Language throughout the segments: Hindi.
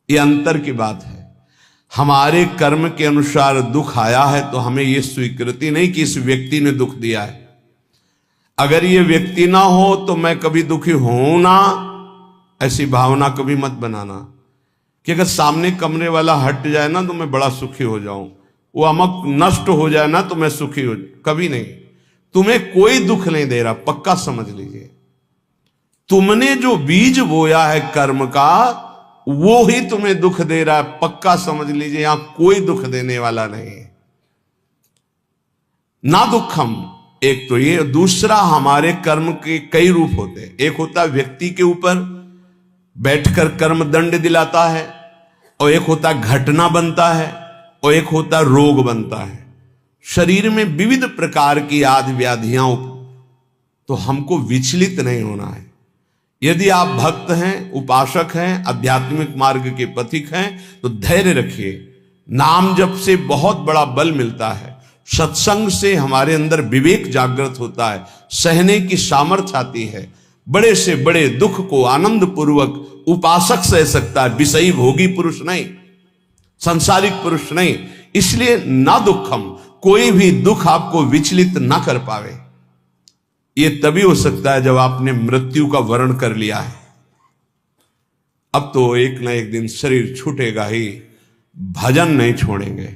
ये अंतर की बात है। हमारे कर्म के अनुसार दुख आया है तो हमें यह स्वीकृति नहीं कि इस व्यक्ति ने दुख दिया है। अगर ये व्यक्ति ना हो तो मैं कभी दुखी हूं ना, ऐसी भावना कभी मत बनाना कि अगर सामने कमरे वाला हट जाए ना तो मैं बड़ा सुखी हो जाऊं, वो अमक नष्ट हो जाए ना तो मैं सुखी हो, कभी नहीं। तुम्हें कोई दुख नहीं दे रहा, पक्का समझ लीजिए। तुमने जो बीज बोया है कर्म का वो ही तुम्हें दुख दे रहा है, पक्का समझ लीजिए। यहां कोई दुख देने वाला नहीं है। ना दुखम, एक तो ये। दूसरा, हमारे कर्म के कई रूप होते हैं। एक होता है व्यक्ति के ऊपर बैठकर कर्म दंड दिलाता है, और एक होता है घटना बनता है, और एक होता है रोग बनता है। शरीर में विविध प्रकार की आदि व्याधियां, तो हमको विचलित नहीं होना है। यदि आप भक्त हैं, उपासक हैं, आध्यात्मिक मार्ग के पथिक हैं तो धैर्य रखिए। नाम जप से बहुत बड़ा बल मिलता है। सत्संग से हमारे अंदर विवेक जागृत होता है, सहने की सामर्थ्य आती है। बड़े से बड़े दुख को आनंद पूर्वक उपासक सह सकता है, विषयी भोगी पुरुष नहीं, संसारिक पुरुष नहीं। इसलिए ना दुखम, कोई भी दुख आपको विचलित ना कर पावे। ये तभी हो सकता है जब आपने मृत्यु का वर्ण कर लिया है। अब तो एक ना एक दिन शरीर छूटेगा ही, भजन नहीं छोड़ेंगे,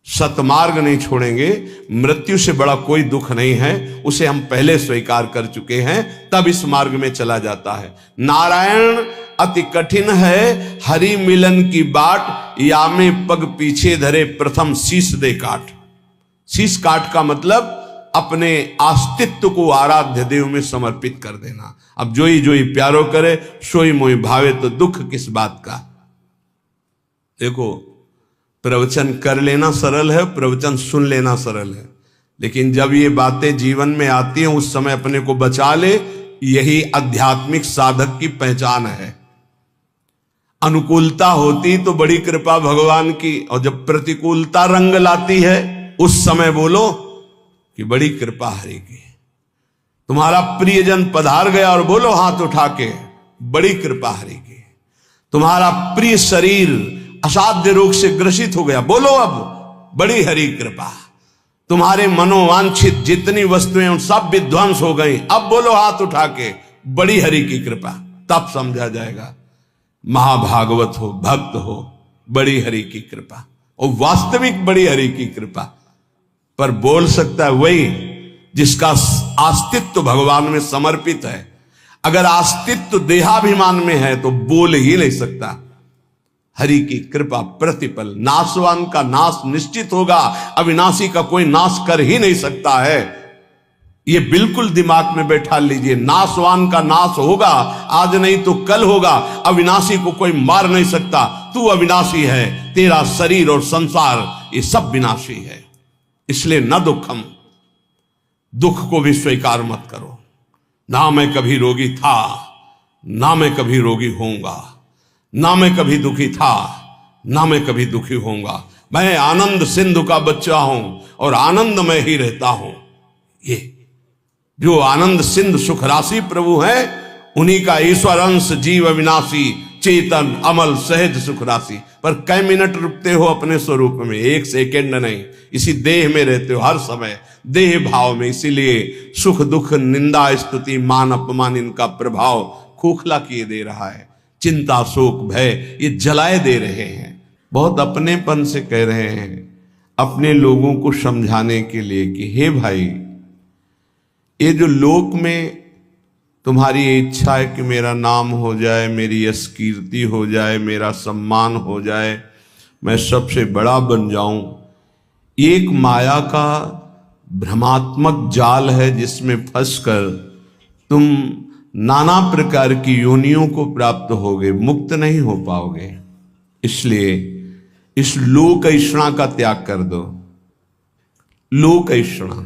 सतमार्ग नहीं छोड़ेंगे। मृत्यु से बड़ा कोई दुख नहीं है, उसे हम पहले स्वीकार कर चुके हैं, तब इस मार्ग में चला जाता है। नारायण अति कठिन है, हरि मिलन की बाट, या में पग पीछे धरे प्रथम शीश दे काट। शीश काट का मतलब अपने अस्तित्व को आराध्य देव में समर्पित कर देना। अब जोई जोई प्यारो करे, सोई मोई भावे, तो दुख किस बात का। देखो, प्रवचन कर लेना सरल है, प्रवचन सुन लेना सरल है, लेकिन जब ये बातें जीवन में आती हैं उस समय अपने को बचा ले। यही आध्यात्मिक साधक की पहचान है। अनुकूलता होती तो बड़ी कृपा भगवान की, और जब प्रतिकूलता रंग लाती है उस समय बोलो कि बड़ी कृपा हरि की। तुम्हारा प्रियजन पधार गया और बोलो हाथ उठा के, बड़ी कृपा हरि की। तुम्हारा प्रिय शरीर असाध्य रोग से ग्रसित हो गया, बोलो अब बड़ी हरि कृपा। तुम्हारे मनोवांछित जितनी वस्तुएं उन सब विध्वंस हो गई, अब बोलो हाथ उठा के, बड़ी हरि की कृपा। तब समझा जाएगा महाभागवत हो, भक्त हो, बड़ी हरि की कृपा, और वास्तविक बड़ी हरि की कृपा। पर बोल सकता है वही जिसका अस्तित्व भगवान में समर्पित है। अगर अस्तित्व देहाभिमान में है तो बोल ही नहीं सकता। हरि की कृपा प्रतिपल, नाशवान का नाश निश्चित होगा, अविनाशी का कोई नाश कर ही नहीं सकता है। ये बिल्कुल दिमाग में बैठा लीजिए। नाशवान का नाश होगा, आज नहीं तो कल होगा। अविनाशी को कोई मार नहीं सकता। तू अविनाशी है, तेरा शरीर और संसार ये सब विनाशी है। इसलिए न दुखम, दुख को भी स्वीकार मत करो। ना मैं कभी रोगी था, ना मैं कभी रोगी होऊंगा, ना मैं कभी दुखी था, ना मैं कभी दुखी होऊंगा। मैं आनंद सिंधु का बच्चा हूं और आनंद में ही रहता हूं। ये जो आनंद सिंधु सुख राशि प्रभु है, उन्हीं का ईश्वर अंश जीव अविनाशी, चेतन अमल सहज सुख राशि। पर कई मिनट रुकते हो अपने स्वरूप में, एक सेकंड नहीं। इसी देह में रहते हो हर समय, देह भाव में। इसीलिए सुख दुख निंदा स्तुति मान अपमान इनका प्रभाव खोखला किए दे रहा है। चिंता शोक भय ये जलाए दे रहे हैं। बहुत अपनेपन से कह रहे हैं, अपने लोगों को समझाने के लिए कि हे भाई, ये जो लोक में तुम्हारी इच्छा है कि मेरा नाम हो जाए, मेरी यश कीर्ति हो जाए, मेरा सम्मान हो जाए, मैं सबसे बड़ा बन जाऊं, ये एक माया का भ्रमात्मक जाल है जिसमें फंसकर तुम नाना प्रकार की योनियों को प्राप्त होगे, मुक्त नहीं हो पाओगे। इसलिए इस लोक ऐषणा का त्याग कर दो। लोक ऐषणा,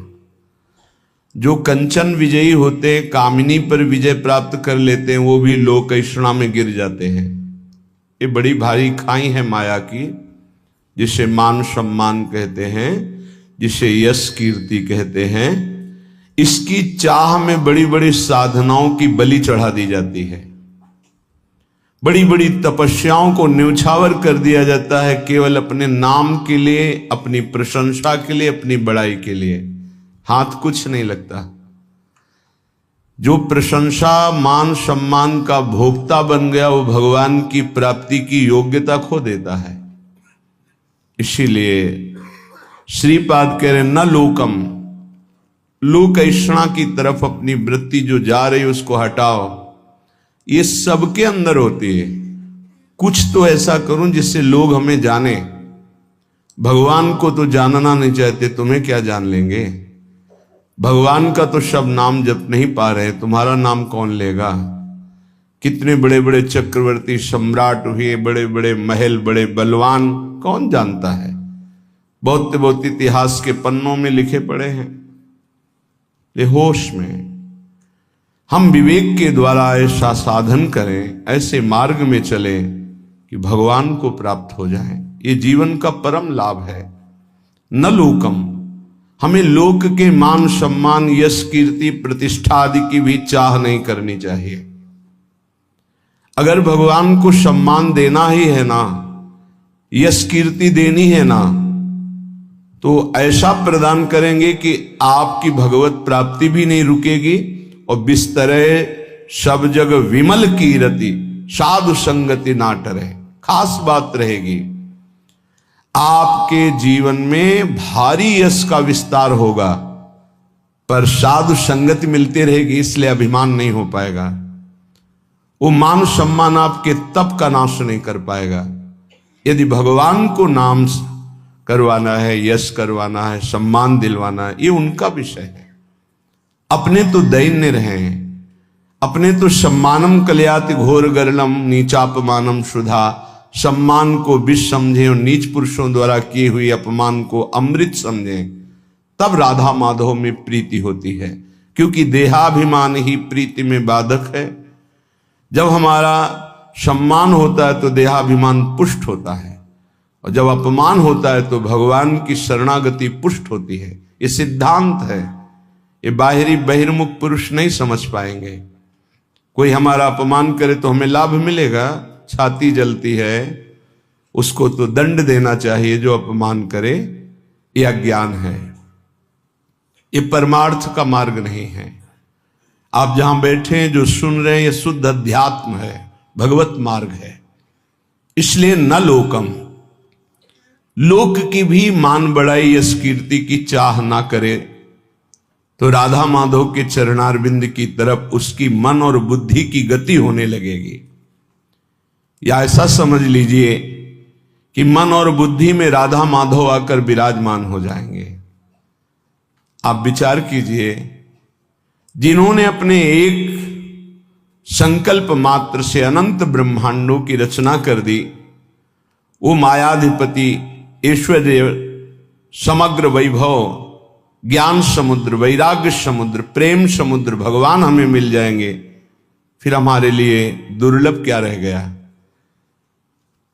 जो कंचन विजयी होते हैं, कामिनी पर विजय प्राप्त कर लेते हैं, वो भी लोक ऐषणा में गिर जाते हैं। ये बड़ी भारी खाई है माया की, जिसे मान सम्मान कहते हैं, जिसे यश कीर्ति कहते हैं। इसकी चाह में बड़ी बड़ी साधनाओं की बलि चढ़ा दी जाती है। बड़ी बड़ी तपस्याओं को न्यौछावर कर दिया जाता है केवल अपने नाम के लिए, अपनी प्रशंसा के लिए, अपनी बड़ाई के लिए। हाथ कुछ नहीं लगता। जो प्रशंसा मान सम्मान का भोक्ता बन गया वो भगवान की प्राप्ति की योग्यता खो देता है। इसीलिए श्रीपाद कह रहे न लोकम, लोक ऐषणा की तरफ अपनी वृत्ति जो जा रही है उसको हटाओ। ये सबके अंदर होती है। कुछ तो ऐसा करूं जिससे लोग हमें जाने। भगवान को तो जानना नहीं चाहते, तुम्हें क्या जान लेंगे। भगवान का तो शब्द नाम जप नहीं पा रहे, तुम्हारा नाम कौन लेगा। कितने बड़े बड़े चक्रवर्ती सम्राट हुए, बड़े बड़े महल, बड़े बलवान, कौन जानता है। बहुत बहुत इतिहास के पन्नों में लिखे पड़े हैं। ये होश में हम विवेक के द्वारा ऐसा साधन करें, ऐसे मार्ग में चले कि भगवान को प्राप्त हो जाए। ये जीवन का परम लाभ है। न लोकम, हमें लोक के मान सम्मान, यश, कीर्ति, प्रतिष्ठा आदि की भी चाह नहीं करनी चाहिए। अगर भगवान को सम्मान देना ही है ना, यश कीर्ति देनी है ना, तो ऐसा प्रदान करेंगे कि आपकी भगवत प्राप्ति भी नहीं रुकेगी और बिस्तरे सब जग विमल कीरति, साधु संगति ना टरे। खास बात रहेगी, आपके जीवन में भारी यश का विस्तार होगा पर साधु संगति मिलती रहेगी, इसलिए अभिमान नहीं हो पाएगा। वो मान सम्मान आपके तप का नाश नहीं कर पाएगा। यदि भगवान को नाम करवाना है, यश करवाना है, सम्मान दिलवाना है, ये उनका विषय है। अपने तो दैन्य रहे, अपने तो सम्मानम कल्याति घोर गरलम नीचापमानम शुधा, सम्मान को विष समझें और नीच पुरुषों द्वारा किए हुए अपमान को अमृत समझें, तब राधा माधव में प्रीति होती है। क्योंकि देहाभिमान ही प्रीति में बाधक है। जब हमारा सम्मान होता है तो देहाभिमान पुष्ट होता है, और जब अपमान होता है तो भगवान की शरणागति पुष्ट होती है। ये सिद्धांत है, ये बाहरी बहिर्मुख पुरुष नहीं समझ पाएंगे। कोई हमारा अपमान करे तो हमें लाभ मिलेगा, छाती जलती है, उसको तो दंड देना चाहिए जो अपमान करे, यह अज्ञान है। ये परमार्थ का मार्ग नहीं है। आप जहां बैठे हैं, जो सुन रहे हैं, ये शुद्ध अध्यात्म है, भगवत मार्ग है। इसलिए न लोकम, लोक की भी मान बढ़ाई, यश कीर्ति की चाह ना करे तो राधा माधव के चरणारविंद की तरफ उसकी मन और बुद्धि की गति होने लगेगी। या ऐसा समझ लीजिए कि मन और बुद्धि में राधा माधव आकर विराजमान हो जाएंगे। आप विचार कीजिए, जिन्होंने अपने एक संकल्प मात्र से अनंत ब्रह्मांडों की रचना कर दी, वो मायाधिपति, ऐश्वर्य, समग्र वैभव, ज्ञान समुद्र, वैराग्य समुद्र, प्रेम समुद्र भगवान हमें मिल जाएंगे, फिर हमारे लिए दुर्लभ क्या रह गया।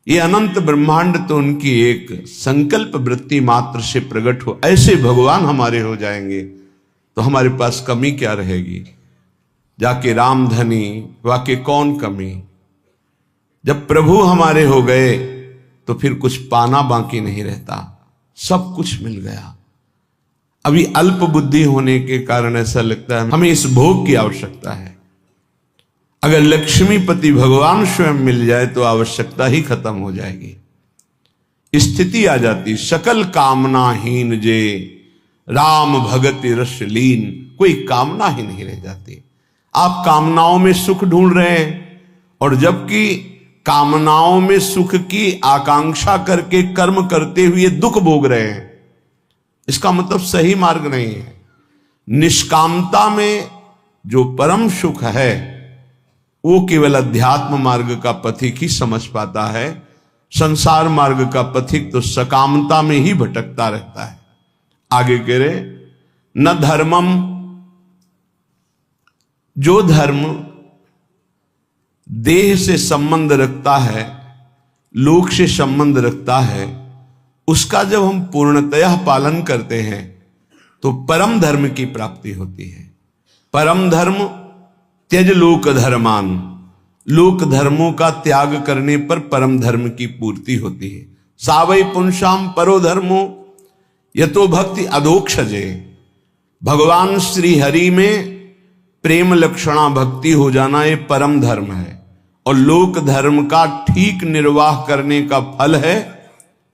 ये अनंत ब्रह्मांड तो उनकी एक संकल्प वृत्ति मात्र से प्रकट हो, ऐसे भगवान हमारे हो जाएंगे तो हमारे पास कमी क्या रहेगी। जाके रामधनी वाके कौन कमी। जब प्रभु हमारे हो गए तो फिर कुछ पाना बाकी नहीं रहता, सब कुछ मिल गया। अभी अल्प बुद्धि होने के कारण ऐसा लगता है हमें इस भोग की आवश्यकता है। अगर लक्ष्मीपति भगवान स्वयं मिल जाए तो आवश्यकता ही खत्म हो जाएगी। स्थिति आ जाती, सकल कामनाहीन जे राम भगति रस लीन, कोई कामना ही नहीं रह जाती। आप कामनाओं में सुख ढूंढ रहे हैं और जबकि कामनाओं में सुख की आकांक्षा करके कर्म करते हुए दुख भोग रहे हैं, इसका मतलब सही मार्ग नहीं है। निष्कामता में जो परम सुख है वो केवल अध्यात्म मार्ग का पथिक ही समझ पाता है। संसार मार्ग का पथिक तो सकामता में ही भटकता रहता है। आगे कह रहे, न धर्मम, जो धर्म देह से संबंध रखता है, लोक से संबंध रखता है, उसका जब हम पूर्णतया पालन करते हैं तो परम धर्म की प्राप्ति होती है। परम धर्म त्यज लोक धर्मान, लोक धर्मों का त्याग करने पर परम धर्म की पूर्ति होती है। सावै पुंसाम परो धर्मो यतो भक्ति अधोक्षजे। भगवान श्री हरि में प्रेम लक्षणा भक्ति हो जाना ये परम धर्म है, और लोक धर्म का ठीक निर्वाह करने का फल है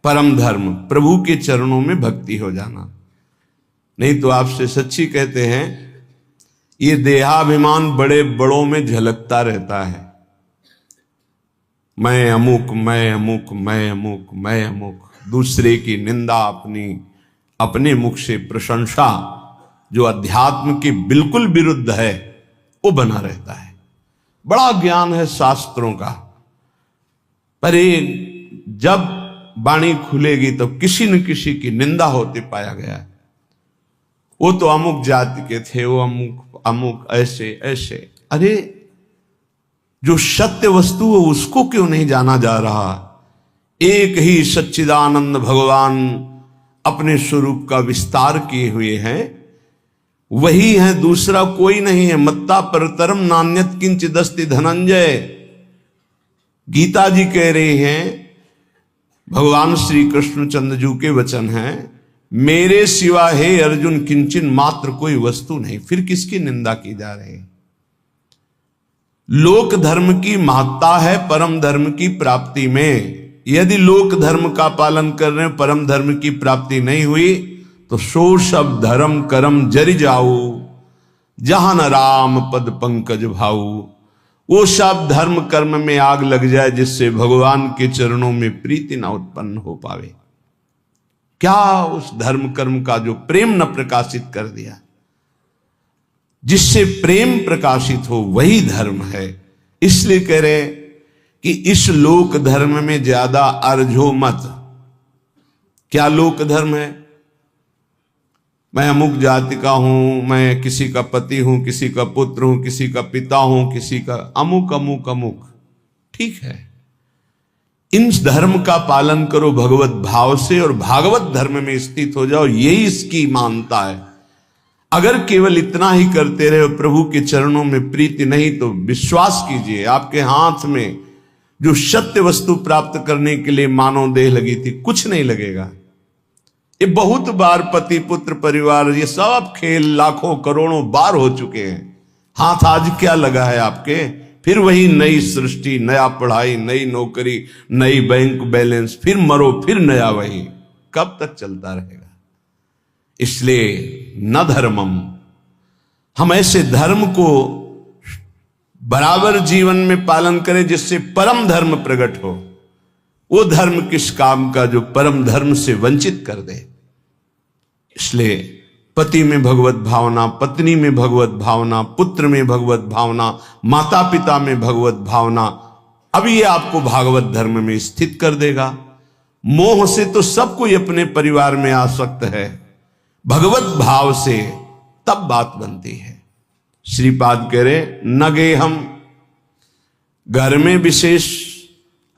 परम धर्म, प्रभु के चरणों में भक्ति हो जाना। नहीं तो आपसे सच्ची कहते हैं, ये देहाभिमान बड़े बड़ों में झलकता रहता है। मैं अमुक, मैं अमुक, मैं अमुक, मैं अमुक, दूसरे की निंदा, अपने मुख से प्रशंसा, जो अध्यात्म के बिल्कुल विरुद्ध है, वो बना रहता है। बड़ा ज्ञान है शास्त्रों का, पर जब वाणी खुलेगी तो किसी न किसी की निंदा होते पाया गया है। वो तो अमुक जाति के थे, वो अमुक अमुक ऐसे ऐसे। अरे जो सत्य वस्तु है उसको क्यों नहीं जाना जा रहा? एक ही सच्चिदानंद भगवान अपने स्वरूप का विस्तार किए हुए हैं, वही है, दूसरा कोई नहीं है। मत्ता परतरम नान्यत किंचित् अस्ति धनंजय। गीता जी कह रहे हैं, भगवान श्री कृष्णचंद्र जी के वचन हैं, मेरे सिवा हे अर्जुन किंचन मात्र कोई वस्तु नहीं। फिर किसकी निंदा की जा रही है? लोक धर्म की महत्ता है परम धर्म की प्राप्ति में। यदि लोक धर्म का पालन कर रहे हैं, परम धर्म की प्राप्ति नहीं हुई, तो सो सब धर्म करम जरि जाऊ, जहां न राम पद पंकज भाऊ। वो सब धर्म कर्म में आग लग जाए जिससे भगवान के चरणों में प्रीति न उत्पन्न हो पावे। क्या उस धर्म कर्म का जो प्रेम न प्रकाशित कर दिया? जिससे प्रेम प्रकाशित हो वही धर्म है। इसलिए कह रहे कि इस लोक धर्म में ज्यादा अर्झो मत। क्या लोक धर्म है? मैं अमुक जाति का हूं, मैं किसी का पति हूं, किसी का पुत्र हूं, किसी का पिता हूं, किसी का अमुक अमुक अमुक। ठीक है, इन धर्म का पालन करो भगवत भाव से और भागवत धर्म में स्थित हो जाओ, यही इसकी मानता है। अगर केवल इतना ही करते रहे और प्रभु के चरणों में प्रीति नहीं, तो विश्वास कीजिए आपके हाथ में जो सत्य वस्तु प्राप्त करने के लिए मानव देह लगी थी, कुछ नहीं लगेगा। ये बहुत बार पति पुत्र परिवार ये सब खेल लाखों करोड़ों बार हो चुके हैं। हाथ आज क्या लगा है आपके? फिर वही नई सृष्टि, नया पढ़ाई, नई नौकरी, नई बैंक बैलेंस, फिर मरो फिर नया वही। कब तक चलता रहेगा? इसलिए न धर्मम, हम ऐसे धर्म को बराबर जीवन में पालन करें जिससे परम धर्म प्रकट हो। वो धर्म किस काम का जो परम धर्म से वंचित कर दे। इसलिए पति में भगवत भावना, पत्नी में भगवत भावना, पुत्र में भगवत भावना, माता पिता में भगवत भावना, अब ये आपको भागवत धर्म में स्थित कर देगा। मोह से तो सब कोई अपने परिवार में आसक्त है, भगवत भाव से तब बात बनती है। श्रीपाद कह रहे न गे हम, घर में विशेष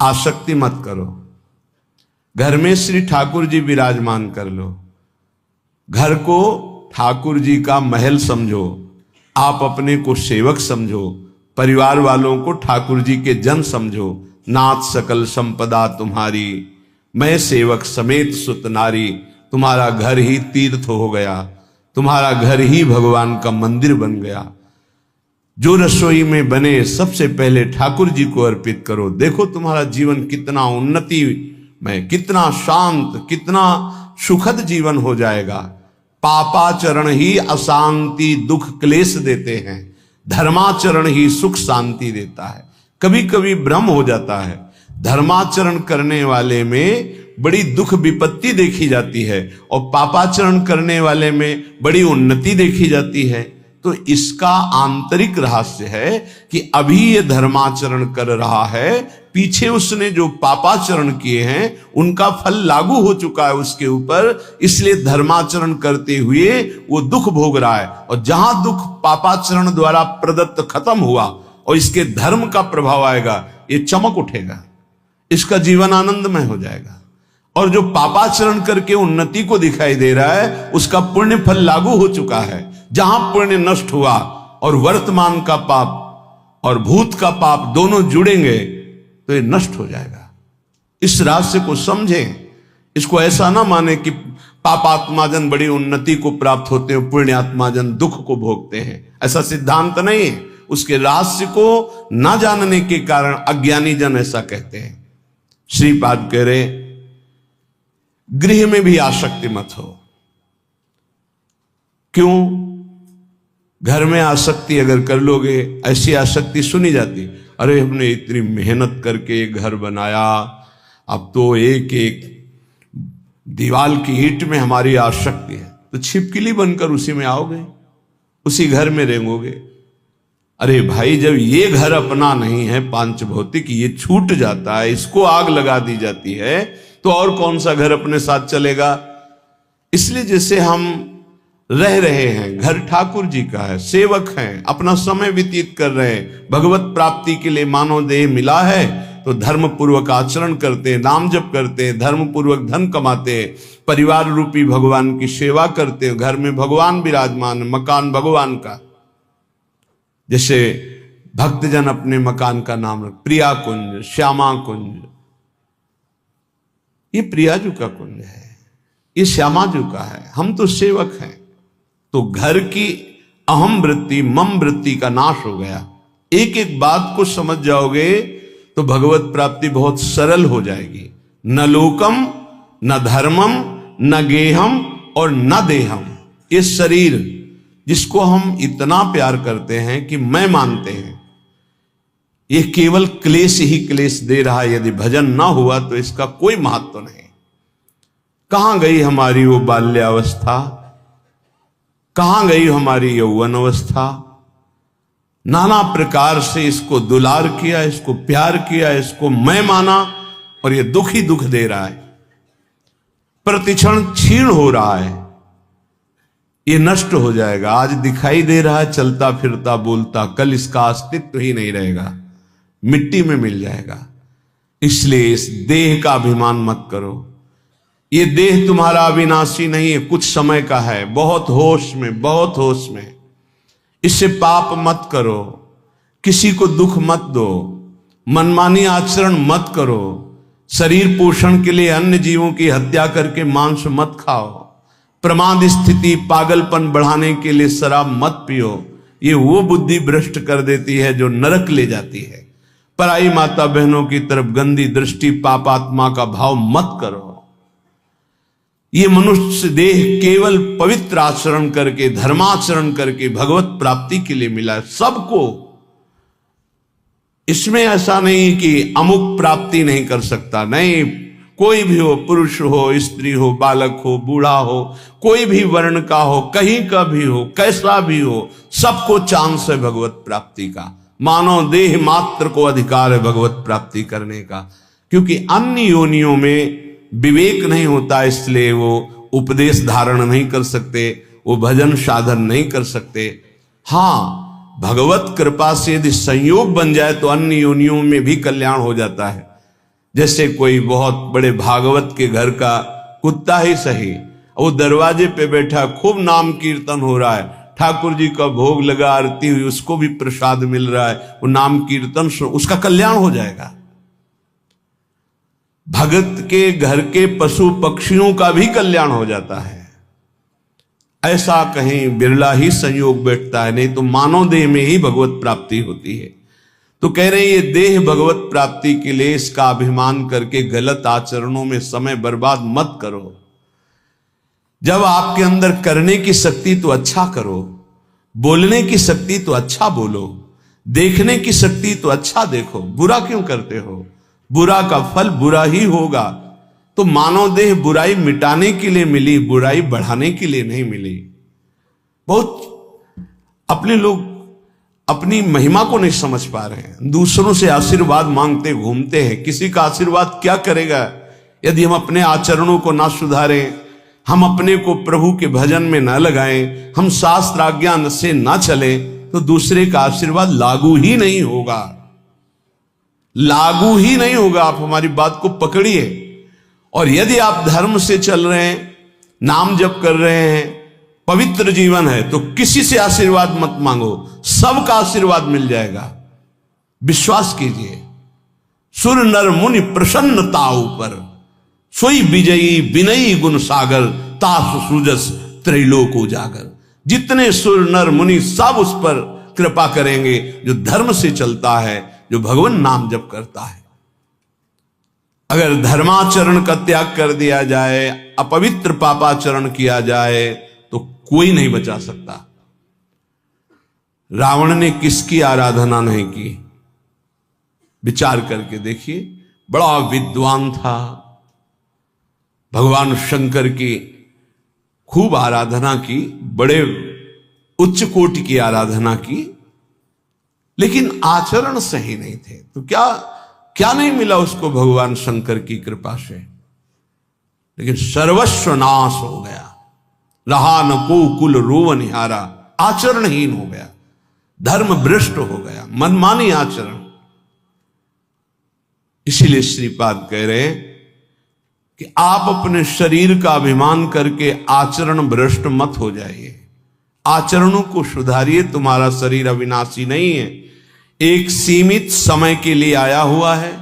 आसक्ति मत करो। घर में श्री ठाकुर जी विराजमान कर लो, घर को ठाकुर जी का महल समझो, आप अपने को सेवक समझो, परिवार वालों को ठाकुर जी के जन समझो। नाथ सकल संपदा तुम्हारी, मैं सेवक समेत सुत नारी। तुम्हारा घर ही तीर्थ हो गया, तुम्हारा घर ही भगवान का मंदिर बन गया। जो रसोई में बने सबसे पहले ठाकुर जी को अर्पित करो। देखो तुम्हारा जीवन कितना उन्नति में, कितना शांत, कितना सुखद जीवन हो जाएगा। पापाचरण ही अशांति दुख क्लेश देते हैं, धर्माचरण ही सुख शांति देता है। कभी कभी भ्रम हो जाता है, धर्माचरण करने वाले में बड़ी दुख विपत्ति देखी जाती है और पापाचरण करने वाले में बड़ी उन्नति देखी जाती है। तो इसका आंतरिक रहस्य है कि अभी ये धर्माचरण कर रहा है, पीछे उसने जो पापाचरण किए हैं उनका फल लागू हो चुका है उसके ऊपर, इसलिए धर्माचरण करते हुए वो दुख भोग रहा है। और जहां दुख पापाचरण द्वारा प्रदत्त खत्म हुआ और इसके धर्म का प्रभाव आएगा, ये चमक उठेगा, इसका जीवन आनंदमय हो जाएगा। और जो पापाचरण करके उन्नति को दिखाई दे रहा है, उसका पुण्य फल लागू हो चुका है। जहां पुण्य नष्ट हुआ और वर्तमान का पाप और भूत का पाप दोनों जुड़ेंगे तो ये नष्ट हो जाएगा। इस रहस्य को समझें। इसको ऐसा ना माने कि पापात्माजन बड़ी उन्नति को प्राप्त होते हैं, पुण्यात्माजन दुख को भोगते हैं। ऐसा सिद्धांत नहीं है। उसके रहस्य को ना जानने के कारण अज्ञानी जन ऐसा कहते हैं। श्रीपाद कह रहे गृह में भी आसक्ति मत हो। क्यों? घर में आसक्ति अगर कर लोगे, ऐसी आसक्ति सुनी जाती, अरे हमने इतनी मेहनत करके घर बनाया, अब तो एक एक दीवाल की ईंट में हमारी आसक्ति है, तो छिपकली बनकर उसी में आओगे, उसी घर में रेंगोगे। अरे भाई, जब ये घर अपना नहीं है, पांच भौतिक, ये छूट जाता है, इसको आग लगा दी जाती है, तो और कौन सा घर अपने साथ चलेगा। इसलिए जैसे हम रह रहे हैं, घर ठाकुर जी का है, सेवक हैं, अपना समय व्यतीत कर रहे हैं, भगवत प्राप्ति के लिए मानव देह मिला है तो धर्म पूर्वक आचरण करते, नाम जप करते, धर्म पूर्वक धन कमाते, परिवार रूपी भगवान की सेवा करते, घर में भगवान विराजमान, मकान भगवान का। जैसे भक्तजन अपने मकान का नाम रख, प्रिया कुंज, श्यामा कुंज, ये प्रियाजू का कुंज है, ये श्यामाजू का है, हम तो सेवक हैं। तो घर की अहम वृत्ति, मम वृत्ति का नाश हो गया। एक एक बात को समझ जाओगे तो भगवत प्राप्ति बहुत सरल हो जाएगी। न लोकम, न धर्मम, न गेहम और न देहम। ये शरीर जिसको हम इतना प्यार करते हैं कि मैं मानते हैं, ये केवल क्लेश ही क्लेश दे रहा है। यदि भजन ना हुआ तो इसका कोई महत्व नहीं। कहां गई हमारी वो बाल्यावस्था, कहां गई हमारी यौवन अवस्था। नाना प्रकार से इसको दुलार किया, इसको प्यार किया, इसको मैं माना, और ये दुख ही दुख दे रहा है, प्रतिक्षण क्षीण हो रहा है, ये नष्ट हो जाएगा। आज दिखाई दे रहा है चलता फिरता बोलता, कल इसका अस्तित्व ही नहीं रहेगा, मिट्टी में मिल जाएगा। इसलिए इस देह का अभिमान मत करो। ये देह तुम्हारा अविनाशी नहीं है, कुछ समय का है। बहुत होश में, बहुत होश में। इससे पाप मत करो, किसी को दुख मत दो, मनमानी आचरण मत करो, शरीर पोषण के लिए अन्य जीवों की हत्या करके मांस मत खाओ, प्रमाद स्थिति पागलपन बढ़ाने के लिए शराब मत पियो। ये वो बुद्धि भ्रष्ट कर देती है जो नरक ले जाती है। पराई माता बहनों की तरफ गंदी दृष्टि, पापात्मा का भाव मत करो। ये मनुष्य देह केवल पवित्र आचरण करके, धर्माचरण करके भगवत प्राप्ति के लिए मिला है सबको। इसमें ऐसा नहीं कि अमुक प्राप्ति नहीं कर सकता, नहीं। कोई भी हो, पुरुष हो, स्त्री हो, बालक हो, बूढ़ा हो, कोई भी वर्ण का हो, कहीं का भी हो, कैसा भी हो, सबको चांस है भगवत प्राप्ति का। मानव देह मात्र को अधिकार है भगवत प्राप्ति करने का, क्योंकि अन्य योनियों में विवेक नहीं होता, इसलिए वो उपदेश धारण नहीं कर सकते, वो भजन साधन नहीं कर सकते। हाँ, भगवत कृपा से यदि संयोग बन जाए तो अन्य योनियों में भी कल्याण हो जाता है। जैसे कोई बहुत बड़े भागवत के घर का कुत्ता ही सही, वो दरवाजे पे बैठा, खूब नाम कीर्तन हो रहा है, ठाकुर जी का भोग लगा, आरती हुई, उसको भी प्रसाद मिल रहा है, वो नाम कीर्तन, उसका कल्याण हो जाएगा। भगत के घर के पशु पक्षियों का भी कल्याण हो जाता है। ऐसा कहीं बिरला ही संयोग बैठता है, नहीं तो मानव देह में ही भगवत प्राप्ति होती है। तो कह रहे हैं ये देह भगवत प्राप्ति के लिए इसका अभिमान करके गलत आचरणों में समय बर्बाद मत करो। जब आपके अंदर करने की शक्ति तो अच्छा करो, बोलने की शक्ति तो अच्छा बोलो, देखने की शक्ति तो अच्छा देखो। बुरा क्यों करते हो? बुरा का फल बुरा ही होगा। तो मानव देह बुराई मिटाने के लिए मिली, बुराई बढ़ाने के लिए नहीं मिली। बहुत अपने लोग अपनी महिमा को नहीं समझ पा रहे हैं, दूसरों से आशीर्वाद मांगते घूमते हैं। किसी का आशीर्वाद क्या करेगा यदि हम अपने आचरणों को ना सुधारें, हम अपने को प्रभु के भजन में ना लगाएं, हम शास्त्र आज्ञा से ना चले, तो दूसरे का आशीर्वाद लागू ही नहीं होगा, लागू ही नहीं होगा। आप हमारी बात को पकड़िए। और यदि आप धर्म से चल रहे हैं, नाम जप कर रहे हैं, पवित्र जीवन है, तो किसी से आशीर्वाद मत मांगो, सबका आशीर्वाद मिल जाएगा। विश्वास कीजिए, सुर नर मुनि प्रसन्नता ऊपर, सोई विजयी विनयी गुण सागर, तासु सूजस त्रैलोक उजागर। जितने सुर नर मुनि सब उस पर कृपा करेंगे जो धर्म से चलता है, जो भगवान नाम जप करता है। अगर धर्माचरण का त्याग कर दिया जाए, अपवित्र पापाचरण किया जाए, तो कोई नहीं बचा सकता। रावण ने किसकी आराधना नहीं की? विचार करके देखिए, बड़ा विद्वान था, भगवान शंकर की खूब आराधना की, बड़े उच्च कोटि की आराधना की, लेकिन आचरण सही नहीं थे। तो क्या नहीं मिला उसको भगवान शंकर की कृपा से? लेकिन सर्वस्व नाश हो गया, रहा न को कुल रोव निहारा, आचरणहीन हो गया, धर्म भ्रष्ट हो गया, मनमानी आचरण। इसीलिए श्रीपाद कह रहे हैं कि आप अपने शरीर का अभिमान करके आचरण भ्रष्ट मत हो जाइए, आचरणों को सुधारिए। तुम्हारा शरीर अविनाशी नहीं है, एक सीमित समय के लिए आया हुआ है,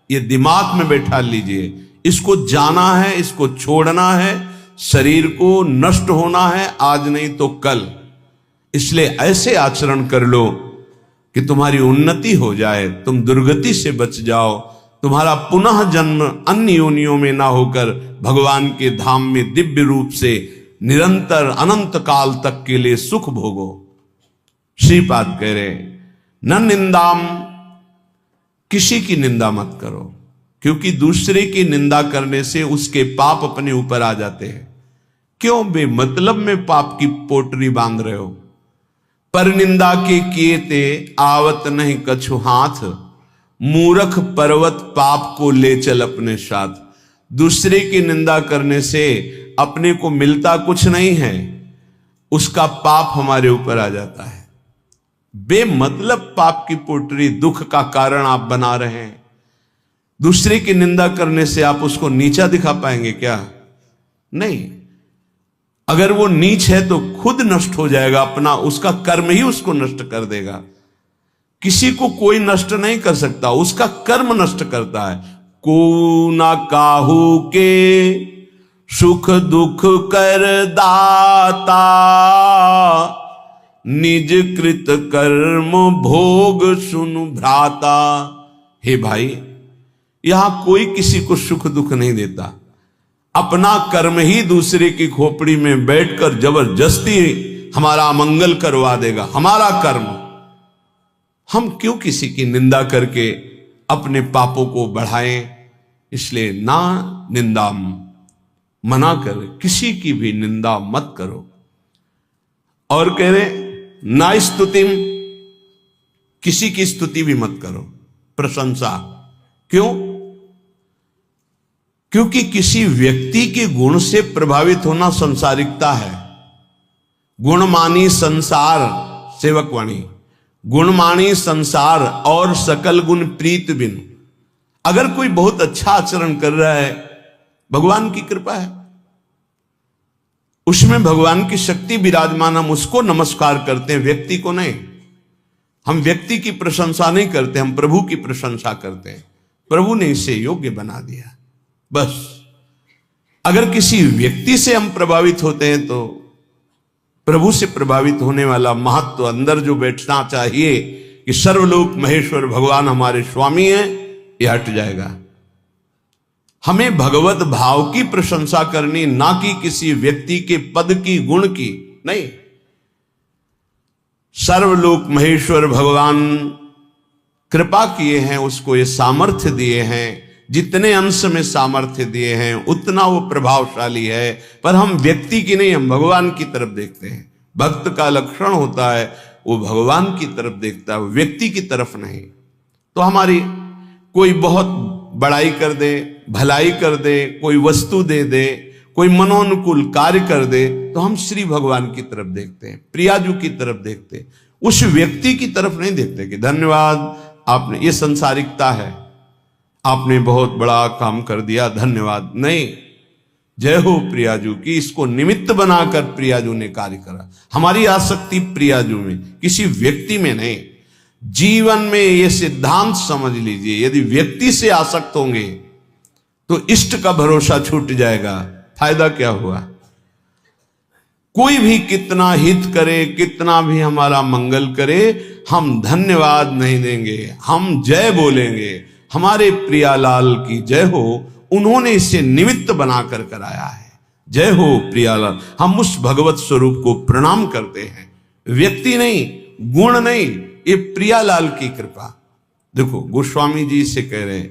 ये दिमाग में बैठा लीजिए। इसको जाना है, इसको छोड़ना है, शरीर को नष्ट होना है, आज नहीं तो कल। इसलिए ऐसे आचरण कर लो कि तुम्हारी उन्नति हो जाए, तुम दुर्गति से बच जाओ, तुम्हारा पुनः जन्म अन्य योनियों में ना होकर भगवान के धाम में दिव्य रूप से निरंतर अनंत काल तक के लिए सुख भोगो। श्रीपाद कह रहे, न निंदाम, किसी की निंदा मत करो, क्योंकि दूसरे की निंदा करने से उसके पाप अपने ऊपर आ जाते हैं। क्यों बेमतलब में पाप की पोटरी बांध रहे हो? पर निंदा के किए ते आवत नहीं कछु हाथ, मूर्ख पर्वत पाप को ले चल अपने साथ। दूसरे की निंदा करने से अपने को मिलता कुछ नहीं है, उसका पाप हमारे ऊपर आ जाता है। बेमतलब पाप की पोटरी, दुख का कारण आप बना रहे हैं। दूसरे की निंदा करने से आप उसको नीचा दिखा पाएंगे क्या? नहीं। अगर वो नीच है तो खुद नष्ट हो जाएगा, अपना उसका कर्म ही उसको नष्ट कर देगा। किसी को कोई नष्ट नहीं कर सकता, उसका कर्म नष्ट करता है। को ना काहू के सुख दुख कर दाता, निज कृत कर्म भोग सुनु भ्राता। हे भाई, यहां कोई किसी को सुख दुख नहीं देता, अपना कर्म ही दूसरे की खोपड़ी में बैठकर जबरदस्ती हमारा अमंगल करवा देगा। हमारा कर्म, हम क्यों किसी की निंदा करके अपने पापों को बढ़ाएं? इसलिए ना निंदा, मना कर, किसी की भी निंदा मत करो। और कह रहे ना स्तुतिम, किसी की स्तुति भी मत करो, प्रशंसा। क्यों? क्योंकि किसी व्यक्ति के गुण से प्रभावित होना संसारिकता है। गुणमानी संसार, सेवकवाणी, गुणमानी संसार और सकल गुण प्रीत बिन। अगर कोई बहुत अच्छा आचरण कर रहा है, भगवान की कृपा है, उसमें भगवान की शक्ति विराजमान, हम उसको नमस्कार करते हैं, व्यक्ति को नहीं। हम व्यक्ति की प्रशंसा नहीं करते, हम प्रभु की प्रशंसा करते हैं। प्रभु ने इसे योग्य बना दिया, बस। अगर किसी व्यक्ति से हम प्रभावित होते हैं तो प्रभु से प्रभावित होने वाला महत्व अंदर जो बैठना चाहिए कि सर्वलोक महेश्वर भगवान हमारे स्वामी हैं, यह हट जाएगा। हमें भगवत भाव की प्रशंसा करनी, ना कि किसी व्यक्ति के पद की, गुण की नहीं। सर्वलोक महेश्वर भगवान कृपा किए हैं, उसको ये सामर्थ्य दिए हैं। जितने अंश में सामर्थ्य दिए हैं उतना वो प्रभावशाली है, पर हम व्यक्ति की नहीं, हम भगवान की तरफ देखते हैं। भक्त का लक्षण होता है वो भगवान की तरफ देखता है, व्यक्ति की तरफ नहीं। तो हमारी कोई बहुत बड़ाई कर दे, भलाई कर दे, कोई वस्तु दे दे, कोई मनोनुकूल कार्य कर दे, तो हम श्री भगवान की तरफ देखते हैं, प्रियाजू की तरफ देखते हैं, उस व्यक्ति की तरफ नहीं देखते कि धन्यवाद आपने, ये संसारिकता है, आपने बहुत बड़ा काम कर दिया, धन्यवाद। नहीं, जय हो प्रियाजू की, इसको निमित्त बनाकर प्रियाजू ने कार्य करा। हमारी आसक्ति प्रियाजू में, किसी व्यक्ति में नहीं। जीवन में ये सिद्धांत समझ लीजिए, यदि व्यक्ति से आसक्त होंगे तो इष्ट का भरोसा छूट जाएगा। फायदा क्या हुआ? कोई भी कितना हित करे, कितना भी हमारा मंगल करे, हम धन्यवाद नहीं देंगे, हम जय बोलेंगे, हमारे प्रियालाल की जय हो, उन्होंने इसे निमित्त बनाकर कराया है, जय हो प्रियालाल। हम उस भगवत स्वरूप को प्रणाम करते हैं, व्यक्ति नहीं, गुण नहीं, ये प्रियालाल की कृपा। देखो गोस्वामी जी से कह रहे,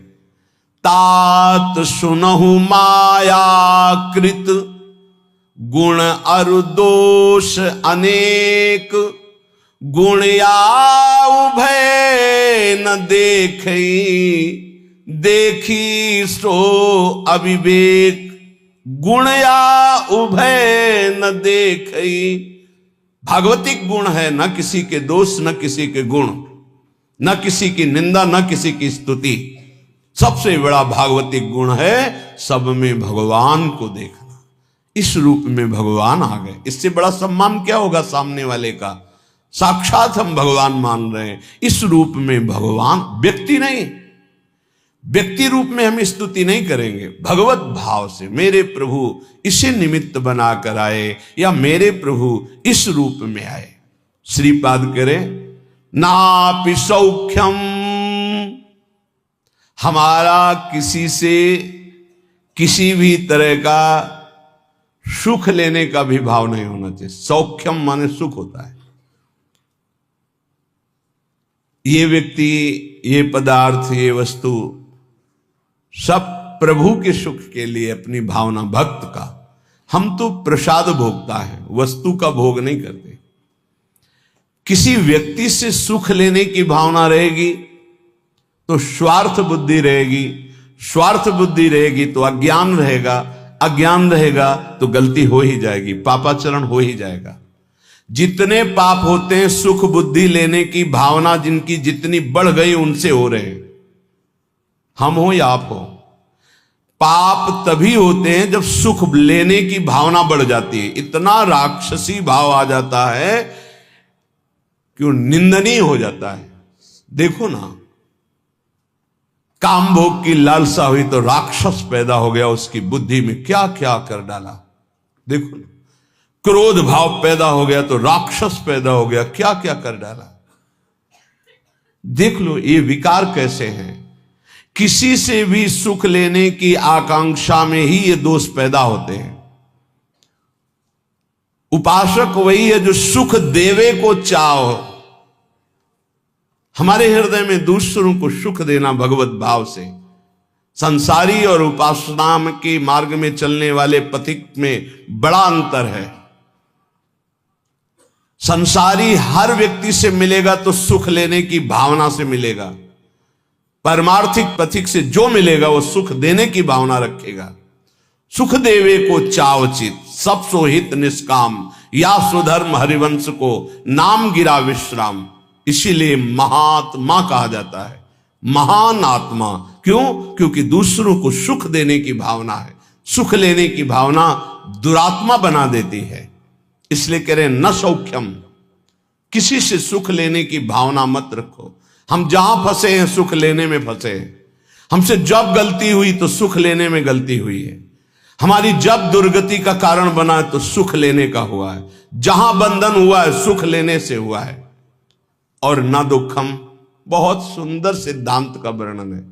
तात सुनहु माया कृत गुण अरु दोष अनेक, गुण या उभय न देखई, देखी सो अविवेक, गुण या उभय न देखई। भागवतिक गुण है, न किसी के दोष, न किसी के गुण, न किसी की निंदा, न किसी की स्तुति। सबसे बड़ा भागवतिक गुण है सब में भगवान को देखना। इस रूप में भगवान आ गए, इससे बड़ा सम्मान क्या होगा सामने वाले का? साक्षात हम भगवान मान रहे हैं, इस रूप में भगवान, व्यक्ति नहीं, व्यक्ति रूप में हम स्तुति नहीं करेंगे, भगवत भाव से मेरे प्रभु इसे निमित्त बनाकर आए, या मेरे प्रभु इस रूप में आए। श्रीपाद करें, नापि सौख्यम, हमारा किसी से किसी भी तरह का सुख लेने का भी भाव नहीं होना चाहिए। सौख्यम माने सुख होता है। ये व्यक्ति, ये पदार्थ, ये वस्तु सब प्रभु के सुख के लिए अपनी भावना, भक्त का। हम तो प्रसाद भोगता है, वस्तु का भोग नहीं करते। किसी व्यक्ति से सुख लेने की भावना रहेगी तो स्वार्थ बुद्धि रहेगी, स्वार्थ बुद्धि रहेगी तो अज्ञान रहेगा, अज्ञान रहेगा तो गलती हो ही जाएगी, पापाचरण हो ही जाएगा। जितने पाप होते हैं सुख बुद्धि लेने की भावना जिनकी जितनी बढ़ गई उनसे हो रहे हैं, हम हो या आप हो। पाप तभी होते हैं जब सुख लेने की भावना बढ़ जाती है, इतना राक्षसी भाव आ जाता है कि वो निंदनीय हो जाता है। देखो ना, काम भोग की लालसा हुई तो राक्षस पैदा हो गया उसकी बुद्धि में, क्या क्या कर डाला। देखो ना, क्रोध भाव पैदा हो गया तो राक्षस पैदा हो गया, क्या क्या कर डाला। देख लो ये विकार कैसे हैं। किसी से भी सुख लेने की आकांक्षा में ही ये दोष पैदा होते हैं। उपासक वही है जो सुख देवे को चाहो। हमारे हृदय में दूसरों को सुख देना भगवत भाव से। संसारी और उपासना के मार्ग में चलने वाले पथिक में बड़ा अंतर है। संसारी हर व्यक्ति से मिलेगा तो सुख लेने की भावना से मिलेगा, परमार्थिक पथिक से जो मिलेगा वो सुख देने की भावना रखेगा। सुख देवे को चावचित, सब सोहित निष्काम, या सुधर्म हरिवंश को नाम गिरा विश्राम। इसीलिए महात्मा कहा जाता है, महान आत्मा। क्यों? क्योंकि दूसरों को सुख देने की भावना है। सुख लेने की भावना दुरात्मा बना देती है। इसलिए कह रहे न सौख्यम, किसी से सुख लेने की भावना मत रखो। हम जहां फंसे हैं सुख लेने में फंसे हैं। हमसे जब गलती हुई तो सुख लेने में गलती हुई है। हमारी जब दुर्गति का कारण बना है तो सुख लेने का हुआ है। जहां बंधन हुआ है सुख लेने से हुआ है। और न दुखम, बहुत सुंदर सिद्धांत का वर्णन है।